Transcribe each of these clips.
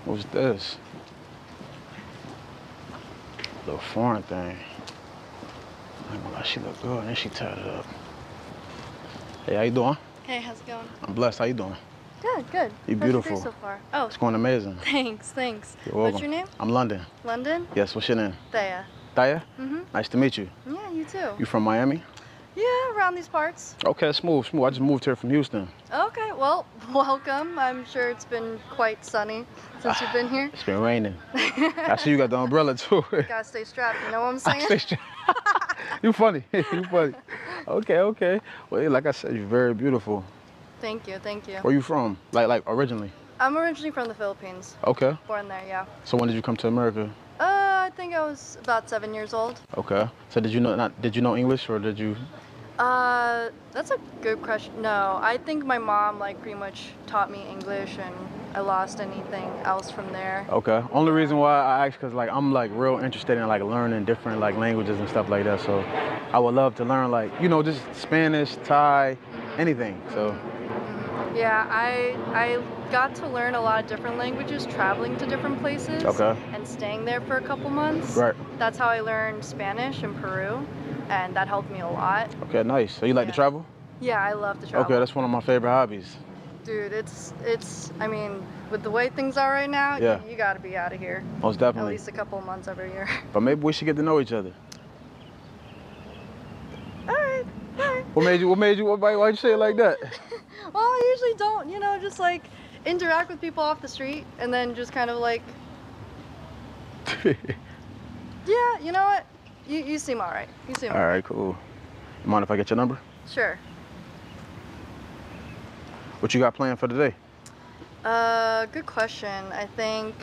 What's this? Little foreign thing. I ain't gonna lie, she look good and she tied it up. Hey, how you doing? Hey, how's it going? I'm blessed. How you doing? Good, good. You How's beautiful. your day so far? Oh, It's going amazing. thanks. You're welcome. What's your name? I'm London. London? Yes, what's your name? Thea. Thaya? Mm-hmm. Nice to meet you. Yeah, you too. You from Miami? Yeah, around these parts. Okay, smooth. I just moved here from Houston. Okay, well, welcome. I'm sure it's been quite sunny since you've been here. It's been raining. I see you got the umbrella too. Gotta stay strapped, you know what I'm saying? You funny. You funny. Okay. Well, like I said, you're very beautiful. Thank you. Where you from? Like originally? I'm originally from the Philippines. Okay. Born there, yeah. So when did you come to America? I think I was about 7 years old. Okay. So did you know English or did you? That's a good question. No, I think my mom pretty much taught me English and I lost anything else from there. Okay. Only reason why I asked because I'm real interested in learning different languages and stuff like that. So I would love to learn just Spanish, Thai, anything. So. Yeah, I got to learn a lot of different languages traveling to different places. Okay. And staying there for a couple months. Right. That's how I learned Spanish in Peru, and that helped me a lot. Okay, nice. So you like to travel? Yeah, I love to travel. Okay, that's one of my favorite hobbies. Dude, I mean, with the way things are right now, yeah. you gotta be out of here. Most definitely. At least a couple of months every year. But maybe we should get to know each other. All right. Why'd you say it like that? Well, I usually don't, just interact with people off the street and then just kind of yeah, you know what? You seem all right. All right, cool. You mind if I get your number? Sure. What you got planned for today? Good question. I think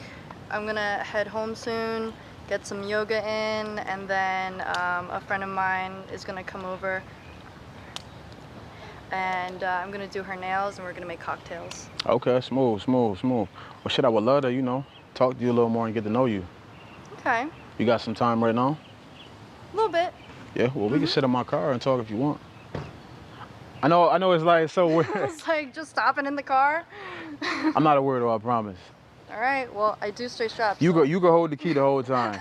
I'm gonna head home soon, get some yoga in, and then a friend of mine is gonna come over and I'm gonna do her nails and we're gonna make cocktails. Okay, smooth. Well, shit, I would love to, talk to you a little more and get to know you. Okay. You got some time right now? A little bit. Yeah, well, we can sit in my car and talk if you want. I know it's so weird. It's just stopping in the car. I'm not a weirdo, I promise. All right, well, I do stay strapped. You go hold the key the whole time.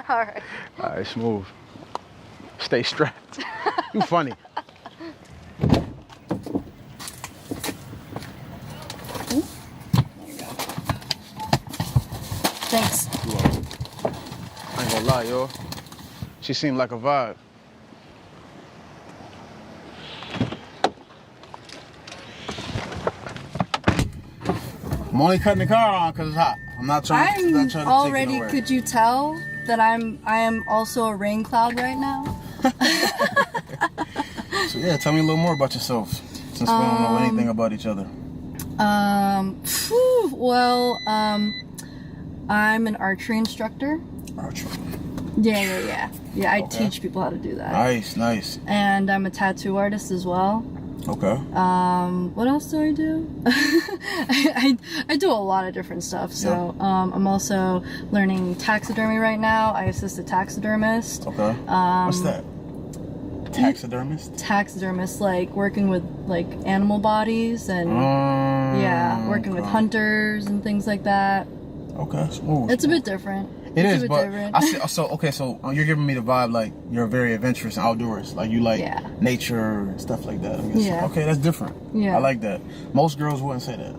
All right. All right, smooth. Stay strapped. You funny. Thanks. I ain't gonna lie, yo. She seemed like a vibe. I'm only cutting the car on because it's hot. I'm not trying to take it nowhere. Could you tell that I am also a rain cloud right now? So yeah, tell me a little more about yourself, since we don't know anything about each other. I'm an archery instructor. Archery. Yeah. I teach people how to do that. Nice. And I'm a tattoo artist as well. Okay. What else do I do? I do a lot of different stuff. So I'm also learning taxidermy right now. I assist a taxidermist. Okay. What's that? Taxidermist? Taxidermist, working with animal bodies and working with hunters and things like that. Okay, smooth. It's a bit different. It is, but I see. So you're giving me the vibe you're very adventurous and outdoors. You like nature and stuff like that. I'm guessing. Yeah. Okay, that's different. Yeah. I like that. Most girls wouldn't say that.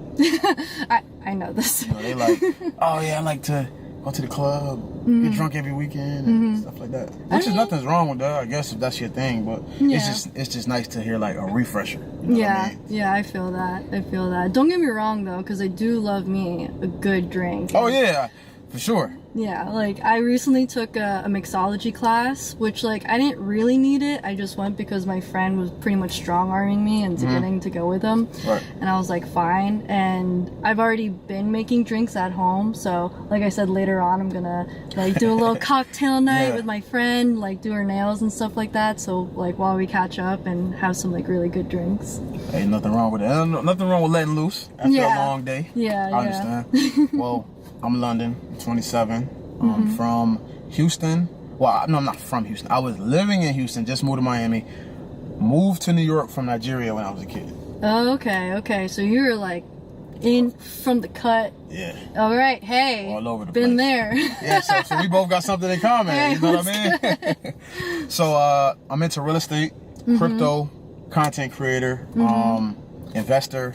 I know this. They I like to go to the club, get drunk every weekend and stuff like that. Nothing's wrong with that, I guess, if that's your thing. But it's just nice to hear a refresher. You know what I mean? Yeah, I feel that. Don't get me wrong though, because I do love me a good drink. Oh yeah, for sure. Yeah, I recently took a mixology class, which I didn't really need it. I just went because my friend was pretty much strong-arming me into getting to go with him. Right. And I was fine. And I've already been making drinks at home, so like I said, later on I'm gonna do a little cocktail night with my friend, do her nails and stuff like that. So while we catch up and have some really good drinks. Ain't nothing wrong with it. Nothing wrong with letting loose after a long day. Yeah, I understand. Well, I'm London, 27. I'm from Houston. Well, no, I'm not from Houston. I was living in Houston, just moved to Miami. Moved to New York from Nigeria when I was a kid. Oh, okay. So you were from the cut. Yeah. All right. Hey. All over the been place. there. Yeah. So we both got something in common. Hey, you know what I mean? So I'm into real estate, crypto, content creator, investor,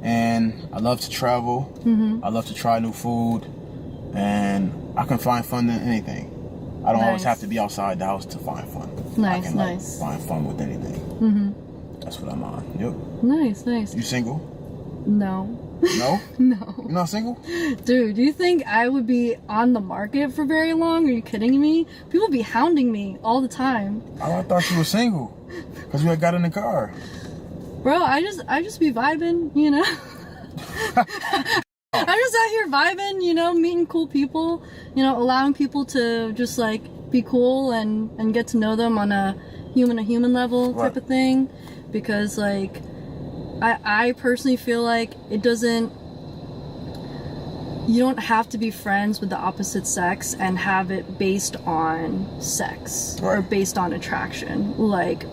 and I love to travel. I love to try new food, and I can find fun in anything. I don't always have to be outside the house to find fun. Nice, I can find fun with anything. That's what I'm on. Yep. Nice. You single? No. No? No. You're not single? Dude, do you think I would be on the market for very long? Are you kidding me? People be hounding me all the time. Oh, I thought you were single. Because we had got in the car. Bro, I just be vibing, you know? I'm just out here vibing, you know, meeting cool people, you know, allowing people to just like be cool and get to know them on a human level type of thing. Because like I personally feel like you don't have to be friends with the opposite sex and have it based on sex or based on attraction. Like,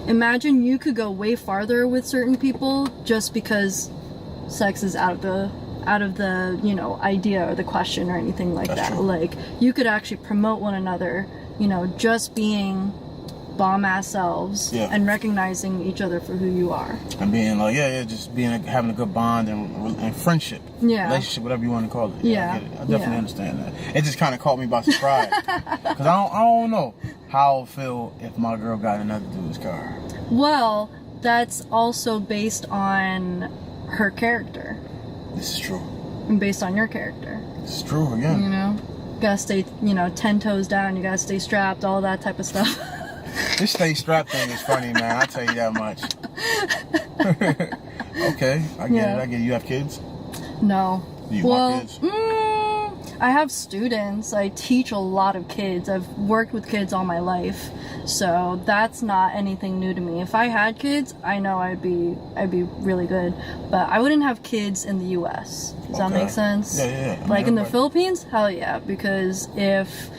imagine you could go way farther with certain people just because sex is out of the you know, idea or the question or anything like that. True. Like, you could actually promote one another, you know, just being bomb ass selves and recognizing each other for who you are and being like just having a good bond and friendship, relationship, whatever you want to call it. I get it. I definitely understand that. It just kind of caught me by surprise because I don't know how I'll feel if my girl got another dude's car. Well, that's also based on her character. This is true. And based on your character. This is true again. You know, gotta stay, you know, 10 toes down. You gotta stay strapped. All that type of stuff. This stay strapped thing is funny, man. I'll tell you that much. Okay, I get it. You have kids? No. Do you want kids? I have students. I teach a lot of kids. I've worked with kids all my life, so that's not anything new to me. If I had kids, I know I'd be really good, but I wouldn't have kids in the U.S. Does that make sense? Yeah. Like in the Philippines, hell yeah, because if,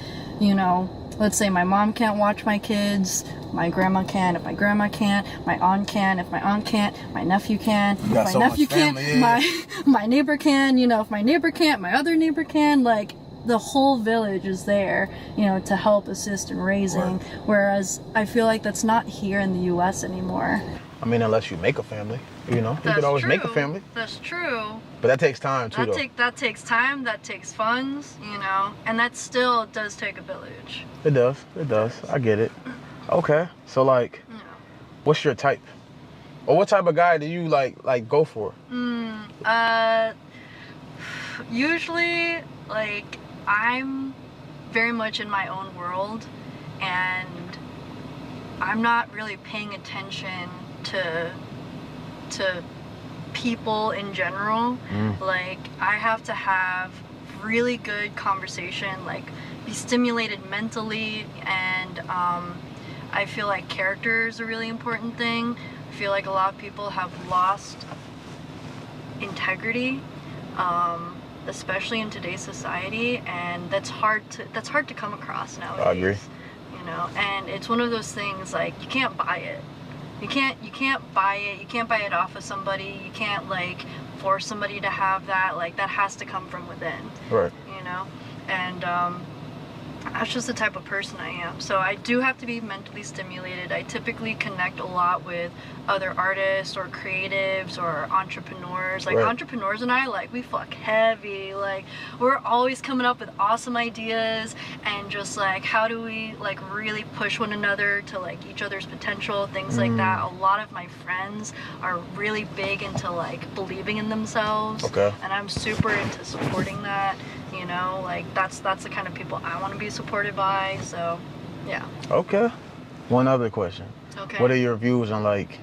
you know, let's say my mom can't watch my kids, my grandma can. If my grandma can't, my aunt can. If my aunt can't, my nephew can. If my nephew can't, my neighbor can. You know, if my neighbor can't, my other neighbor can. Like, the whole village is there, you know, to help assist in raising. Whereas I feel like that's not here in the U.S. anymore. I mean, unless you make a family, you know. You could always make a family. That's true. But that takes time too, that takes time, that takes funds, you know, and that still does take a village. It does. I get it. Okay, so like, what's your type? Or what type of guy do you like go for? Usually, like, I'm very much in my own world, and I'm not really paying attention to people in general. Like, I have to have really good conversation, like be stimulated mentally, and I feel like character is a really important thing. I feel like a lot of people have lost integrity, especially in today's society, and that's hard to come across nowadays. I agree. You know, and it's one of those things, like, you can't buy it. You can't buy it. You can't buy it off of somebody. You can't, like, force somebody to have that. Like, that has to come from within. Right. You know, and that's just the type of person I am. So I do have to be mentally stimulated. I typically connect a lot with other artists or creatives or entrepreneurs. Like, entrepreneurs and I, like, we fuck heavy. Like, we're always coming up with awesome ideas, and just like, how do we like really push one another to like each other's potential, things like that. A lot of my friends are really big into like believing in themselves. And I'm super into supporting that. You know, like, that's the kind of people I want to be supported by. So, yeah. Okay. One other question. Okay. What are your views on like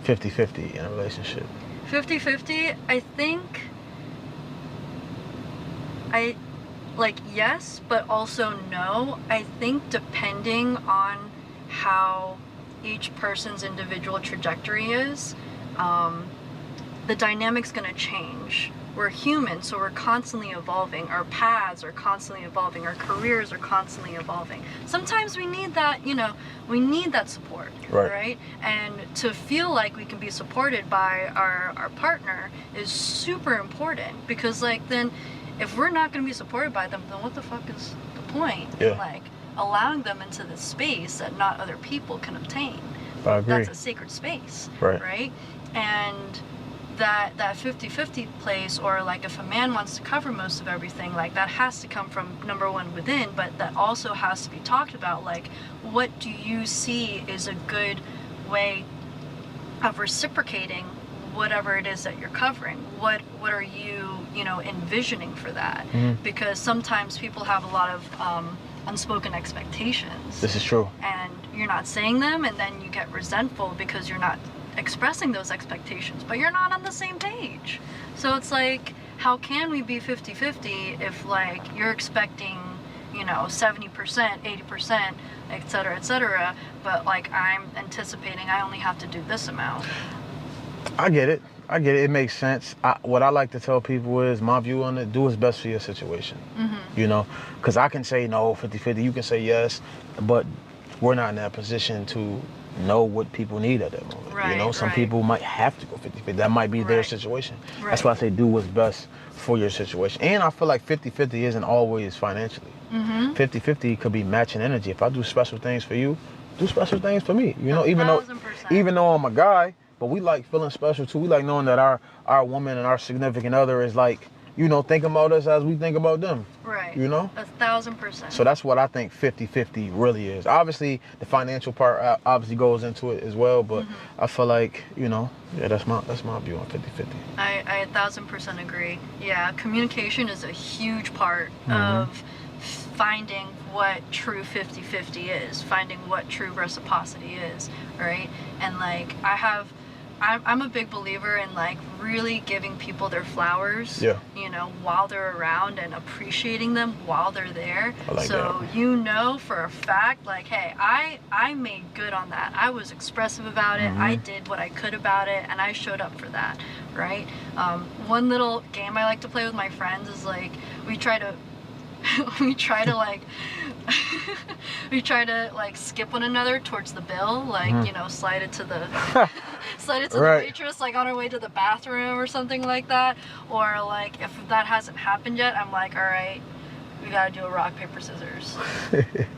50-50 in a relationship? 50-50, I think yes, but also no. I think depending on how each person's individual trajectory is, the dynamic's gonna change. we're human, so we're constantly evolving. Our paths are constantly evolving. Our careers are constantly evolving. Sometimes we need that, you know, we need that support, right? And to feel like we can be supported by our partner is super important, because like then if we're not going to be supported by them, then what the fuck is the point? Yeah. Like allowing them into this space that not other people can obtain. I agree. That's a sacred space, right? And that 50-50 place, or like if a man wants to cover most of everything, like that has to come from number one within, but that also has to be talked about. Like, what do you see is a good way of reciprocating whatever it is that you're covering? What are you, you know, envisioning for that? Because sometimes people have a lot of unspoken expectations. This is true. And you're not saying them, and then you get resentful because you're not expressing those expectations, but you're not on the same page. So it's like, how can we be 50-50 if like you're expecting, you know, 70%, 80%, etc., but like I'm anticipating I only have to do this amount. I get it. It makes sense. What I like to tell people is, my view on it, do what's best for your situation. You know, because I can say no, 50-50, you can say yes, but we're not in that position to know what people need at that moment. You know, some people might have to go 50-50. That might be their situation. That's why I say do what's best for your situation. And I feel like 50-50 isn't always financially. 50-50 could be matching energy. If I do special things for you, do special things for me. You know, even though I'm a guy, but we like feeling special too. We like knowing that our woman and our significant other is like, you know, thinking about us as we think about them. You know? 1,000%. So that's what I think 50-50 really is. Obviously, the financial part obviously goes into it as well, but I feel like, you know, yeah, that's my view on 50-50. I 1,000% agree. Yeah, communication is a huge part of finding what true 50-50 is, finding what true reciprocity is, right? And like, I'm a big believer in like really giving people their flowers, you know, while they're around, and appreciating them while they're there. You know for a fact, like, hey, I made good on that. I was expressive about it. I did what I could about it, and I showed up for that, right? One little game I like to play with my friends is like, we try to like skip one another towards the bill, like, you know, slide it to the the waitress, like on our way to the bathroom or something like that. Or like, if that hasn't happened yet, I'm like, all right, we gotta do a rock, paper, scissors.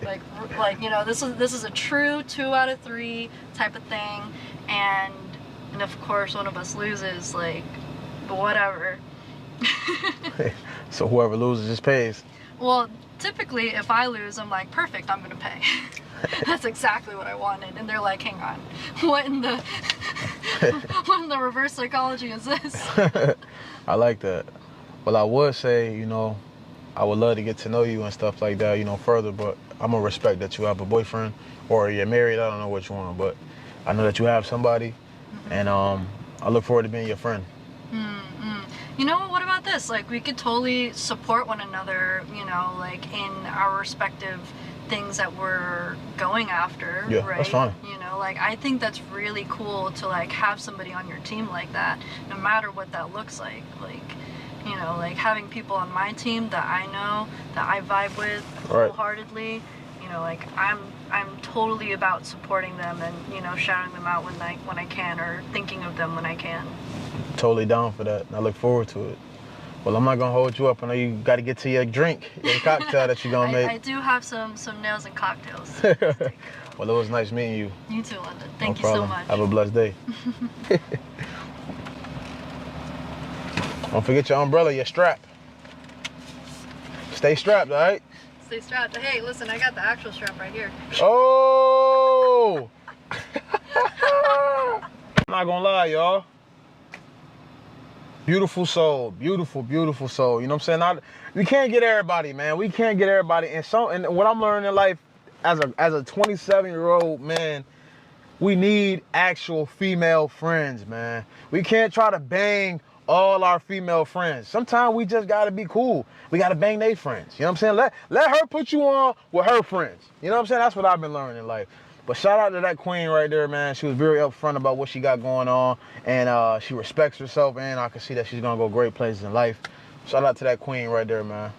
like, you know, this is a true 2 out of 3 type of thing, and of course one of us loses, like, whatever. So whoever loses just pays. Well, typically, if I lose, I'm like, perfect, I'm gonna pay. That's exactly what I wanted. And they're like, hang on, what in the reverse psychology is this? I like that. Well, I would say, you know, I would love to get to know you and stuff like that, you know, further, but I'm gonna respect that you have a boyfriend, or you're married, I don't know which one, but I know that you have somebody, and I look forward to being your friend. You know, what about this? Like, we could totally support one another, you know, like in our respective things that we're going after, right? That's fine. You know, like, I think that's really cool to like have somebody on your team like that, no matter what that looks like. Like, you know, like having people on my team that I know, that I vibe with wholeheartedly, you know, like I'm totally about supporting them and, you know, shouting them out when I can, or thinking of them when I can. Totally down for that. I look forward to it. Well, I'm not gonna hold you up. I know you got to get to your drink, your cocktail that you're gonna make. I do have some nails and cocktails. Well, it was nice meeting you. You too, London. Thank you so much. Have a blessed day. Don't forget your umbrella, your strap. Stay strapped, all right? Stay strapped. Hey, listen, I got the actual strap right here. Oh! I'm not gonna lie, y'all. Beautiful soul, beautiful, beautiful soul. You know what I'm saying? We can't get everybody, man. We can't get everybody. And what I'm learning in life, as a 27-year-old man, we need actual female friends, man. We can't try to bang all our female friends. Sometimes we just gotta be cool. We gotta bang their friends. You know what I'm saying? Let her put you on with her friends. You know what I'm saying? That's what I've been learning in life. But shout out to that queen right there, man. She was very upfront about what she got going on, and she respects herself, and I can see that she's gonna go great places in life. Shout out to that queen right there, man.